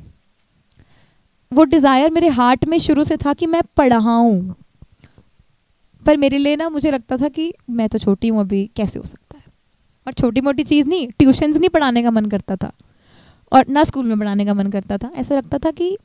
वो डिज़ायर मेरे हार्ट में शुरू से था कि मैं पढ़ाऊं, पर मेरे लिए ना मुझे लगता था कि मैं तो छोटी हूँ अभी, कैसे हो सकता है। और छोटी मोटी चीज़ नहीं, ट्यूशन्स नहीं पढ़ाने का मन करता था और ना स्कूल में पढ़ाने का मन करता था। ऐसा लगता था कि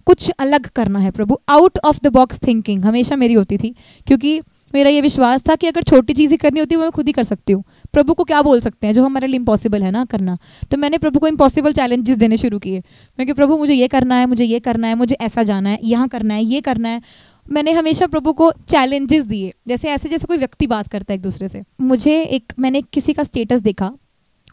कुछ अलग करना है प्रभु, out of the box thinking हमेशा मेरी होती थी, क्योंकि मेरा ये विश्वास था कि अगर छोटी चीज़ें करनी होती है वो मैं खुद ही कर सकती हूँ। प्रभु को क्या बोल सकते हैं जो हमारे लिए इम्पॉसिबल है ना करना। तो मैंने प्रभु को इम्पॉसिबल चैलेंजेस देने शुरू किए। मैं कि प्रभु मुझे ये करना है, मुझे ये करना है, मुझे ऐसा जाना है, यहाँ करना है, ये करना है। मैंने हमेशा प्रभु को चैलेंजेस दिए, जैसे कोई व्यक्ति बात करता है एक दूसरे से। मैंने किसी का स्टेटस देखा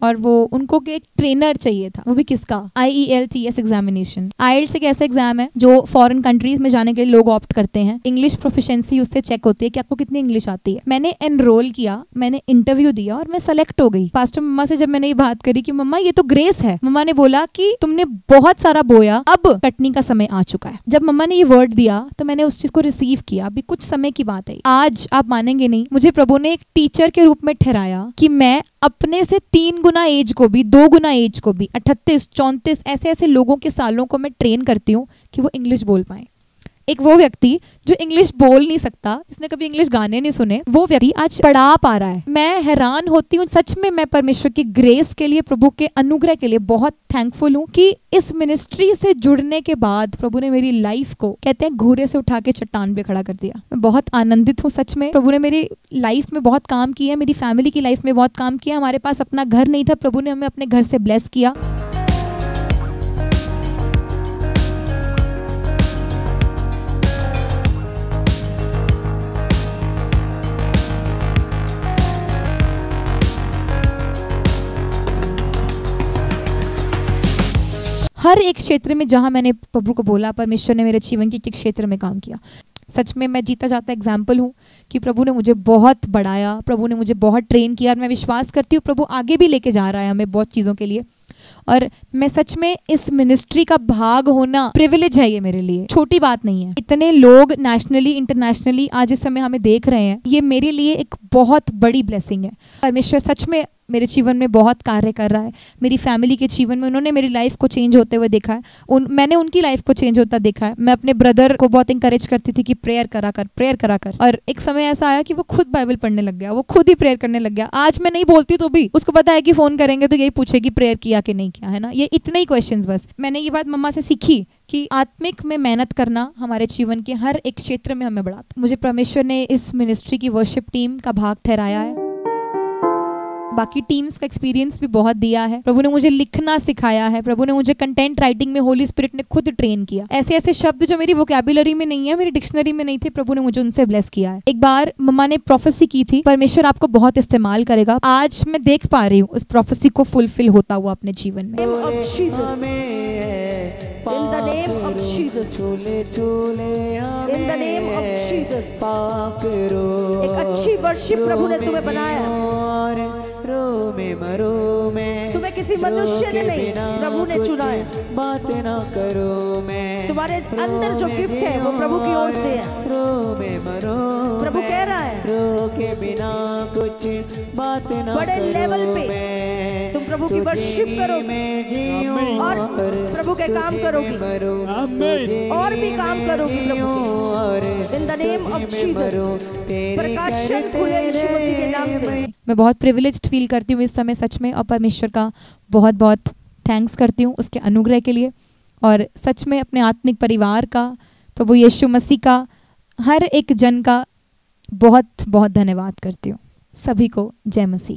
और वो उनको एक ट्रेनर चाहिए था, वो भी किसका, IELTS एग्जामिनेशन। IELTS एक ऐसा एग्जाम है जो फॉरेन कंट्रीज में जाने के लिए लोग ऑप्ट करते हैं। इंग्लिश प्रोफिशिएंसी उससे चेक होती है कि आपको कितनी इंग्लिश आती है। मैंने एनरोल किया, मैंने इंटरव्यू दिया और मैं सेलेक्ट हो गई। पास्टर मम्मा से जब मैंने ये बात करी कि मम्मा ये तो ग्रेस है, मम्मा ने बोला कि तुमने बहुत सारा बोया, अब कटनी का समय आ चुका है। जब मम्मा ने ये वर्ड दिया तो मैंने उस चीज को रिसीव किया। अभी कुछ समय की बात है, आज आप मानेंगे नहीं, मुझे प्रभु ने एक टीचर के रूप में ठहराया कि मैं अपने से 3 गुना एज को भी, 2 गुना एज को भी, 38, 34 ऐसे लोगों के सालों को मैं ट्रेन करती हूँ कि वो इंग्लिश बोल पाए। एक वो व्यक्ति जो इंग्लिश बोल नहीं सकता, जिसने कभी इंग्लिश गाने नहीं सुने, वो व्यक्ति आज पढ़ा पा रहा है। मैं हैरान होती हूँ सच में। मैं परमेश्वर की ग्रेस के लिए, प्रभु के अनुग्रह के लिए बहुत थैंकफुल हूँ कि इस मिनिस्ट्री से जुड़ने के बाद प्रभु ने मेरी लाइफ को, कहते हैं, घूरे से उठा के चट्टान पे खड़ा कर दिया। मैं बहुत आनंदित हूँ सच में। प्रभु ने मेरी लाइफ में बहुत काम किया, मेरी फैमिली की लाइफ में बहुत काम किया। हमारे पास अपना घर नहीं था, प्रभु ने हमें अपने घर से ब्लेस किया। हर एक क्षेत्र में जहां मैंने प्रभु को बोला, परमेश्वर ने मेरे जीवन के एक क्षेत्र में काम किया। सच में मैं जीता जाता एग्जाम्पल हूँ कि प्रभु ने मुझे बहुत बढ़ाया, प्रभु ने मुझे बहुत ट्रेन किया, और मैं विश्वास करती हूँ प्रभु आगे भी लेके जा रहा है हमें बहुत चीज़ों के लिए। और मैं सच में इस मिनिस्ट्री का भाग होना प्रिविलेज है, ये मेरे लिए छोटी बात नहीं है। इतने लोग नेशनली इंटरनेशनली आज इस समय हमें देख रहे हैं, ये मेरे लिए एक बहुत बड़ी ब्लेसिंग है। परमेश्वर सच में मेरे जीवन में बहुत कार्य कर रहा है। मेरी फैमिली के जीवन में उन्होंने मेरी लाइफ को चेंज होते हुए देखा है, मैंने उनकी लाइफ को चेंज होता देखा है। मैं अपने ब्रदर को बहुत इंकरेज करती थी कि प्रेयर करा कर, और एक समय ऐसा आया कि वो खुद बाइबल पढ़ने लग गया, वो खुद ही प्रेयर करने लग गया। आज मैं नहीं बोलती तो भी उसको पता है कि फोन करेंगे तो यही पूछेगी प्रेयर किया कि नहीं किया, है ना। ये इतने ही क्वेश्चंस बस। मैंने ये बात मम्मा से सीखी कि आत्मिक में मेहनत करना हमारे जीवन के हर एक क्षेत्र में हमें बढ़ाता। मुझे परमेश्वर ने इस मिनिस्ट्री की वर्शिप टीम का भाग ठहराया है। बाकी टीम्स का एक्सपीरियंस भी बहुत दिया है। प्रभु ने मुझे लिखना सिखाया है, प्रभु ने मुझे कंटेंट राइटिंग में होली स्पिरिट ने खुद ट्रेन किया। ऐसे ऐसे शब्द जो मेरी वोकैबुलरी में नहीं है, मेरी डिक्शनरी में नहीं थे, प्रभु ने मुझे उनसे ब्लेस किया है। एक बार मम्मा ने प्रोफेसी की थी, परमेश्वर आपको बहुत इस्तेमाल करेगा। आज मैं देख पा रही हूँ उस प्रोफेसी को फुलफिल होता हुआ अपने जीवन में। In the name of Jesus. In the name of Jesus. एक अच्छी वर्शिप प्रभु ने तुम्हें बनाया। तुम्हें किसी मनुष्य ने नहीं, प्रभु ने चुना है। बात ना करो मैं, तुम्हारे अंदर जो गिफ्ट है वो प्रभु की ओर से है। प्रभु कह रहा है रो के बिना कुछ बात ना, बड़े लेवल पे तुम प्रभु की वर्शिप करोगे और प्रभु के काम करोगी, और भी काम करोगी प्रभु। In the name of Jesus, प्रकाशन खुले यीशु मसीह के नाम से। मैं बहुत प्रिविलेज्ड फील करती हूँ इस समय सच में, और परमेश्वर का बहुत बहुत थैंक्स करती हूँ उसके अनुग्रह के लिए, और सच में अपने आत्मिक परिवार का, प्रभु यीशु मसीह का, हर एक जन का बहुत बहुत धन्यवाद करती हूँ। सभी को जय मसीह।